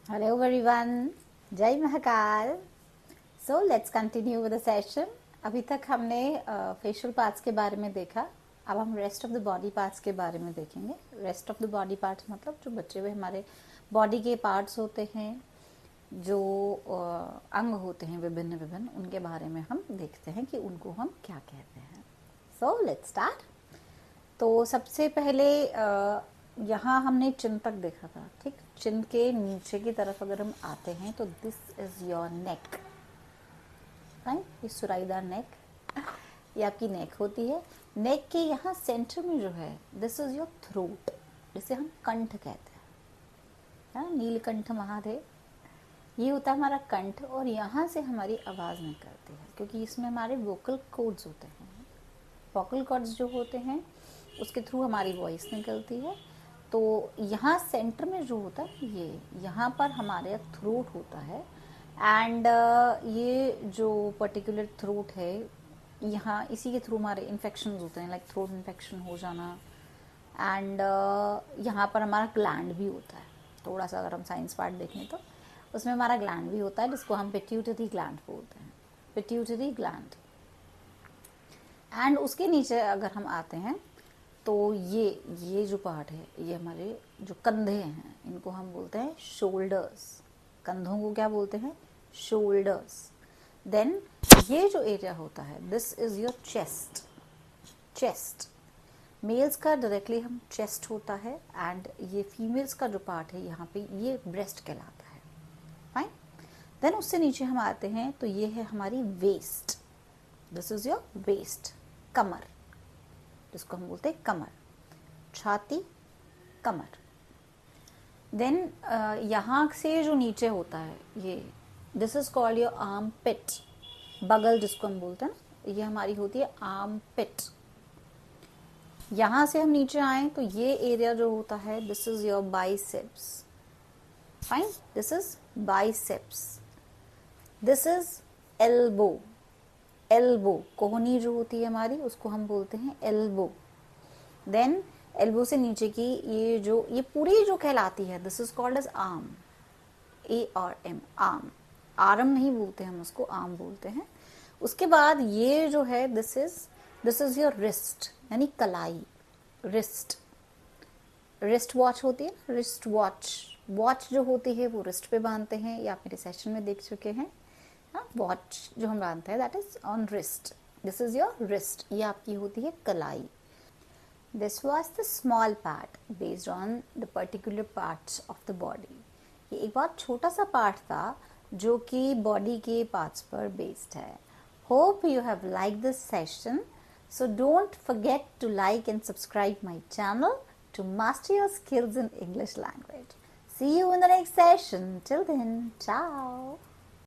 Hello everyone, जय Mahakal. So let's continue with the session. अभी तक हमने फेशियल पार्ट्स के बारे में देखा. अब हम rest of the body parts के बारे में देखेंगे. Rest of the body parts मतलब जो बचे हुए हमारे बॉडी के पार्ट्स होते हैं, जो अंग होते हैं विभिन्न विभिन्न, उनके बारे में हम देखते हैं कि उनको हम क्या कहते हैं. So let's start. तो सबसे पहले यहाँ हमने चिन तक देखा था. ठीक, चिन के नीचे की तरफ अगर हम आते हैं तो this is your neck. Right, ये सुराईदार नेक, ये आपकी नेक होती है. नेक के यहाँ सेंटर में जो है दिस इज योर थ्रोट, जिसे हम कंठ कहते हैं. नीलकंठ महादेव, ये होता है हमारा कंठ. और यहाँ से हमारी आवाज़ निकलती है क्योंकि इसमें हमारे वोकल कॉर्ड्स होते हैं. वोकल कॉर्ड्स जो होते हैं उसके थ्रू हमारी वॉइस निकलती है. तो यहाँ सेंटर में जो होता है, ये यहाँ पर हमारे थ्रोट होता है. एंड ये जो पर्टिकुलर थ्रोट है, यहाँ इसी के थ्रू हमारे इन्फेक्शन होते हैं, लाइक थ्रोट इन्फेक्शन हो जाना. एंड यहाँ पर हमारा ग्लैंड भी होता है. थोड़ा सा अगर हम साइंस पार्ट देखें तो उसमें हमारा ग्लैंड भी होता है, जिसको हम पिट्यूटरी ग्लैंड बोलते हैं. Pituitary gland. एंड उसके नीचे अगर हम आते हैं तो ये जो पार्ट है, ये हमारे जो कंधे हैं, इनको हम बोलते हैं शोल्डर्स. कंधों को क्या बोलते हैं? शोल्डर्स. देन ये जो एरिया होता है, this is your chest. Chest males का डायरेक्टली हम चेस्ट होता है. एंड ये फीमेल्स का जो पार्ट है यहाँ पे, ये ब्रेस्ट कहलाता है. फाइन. देन उससे नीचे हम आते हैं तो ये है हमारी waist. This is your waist, कमर, जिसको हम बोलते हैं कमर. छाती, कमर. देन यहाँ से जो नीचे होता है, ये this is called your armpit. बगल जिसको हम बोलते हैं, ये हमारी होती है आर्म पिट. यहाँ से हम नीचे आए तो ये एरिया जो होता है, this is your biceps. Fine, this is biceps. This is elbow. Elbow, कोहनी जो होती है हमारी, उसको हम बोलते हैं एल्बो. देन एल्बो से नीचे की ये पूरी जो कहलाती है, this is called as arm. ARM, arm. Arm नहीं बोलते हम उसको, आर्म बोलते हैं. उसके बाद ये जो है, दिस इज योर रिस्ट, यानी कलाई. रिस्ट. रिस्ट वॉच होती है, रिस्ट वॉच. वॉच जो होती है वो रिस्ट पे बांधते हैं, ये आप मेरे सेशन में देख चुके हैं. वॉच जो हम बांधते हैं, that is on wrist. This is your wrist, ये आपकी होती है कलाई. This was the small part based on the particular parts of the body. ये एक बहुत छोटा सा पार्ट था जो कि बॉडी के पार्ट्स पर बेस्ड है. Hope you have like this session. So don't forget to like and subscribe my channel to master your skills in English language. See you in the next session. Till then, ciao.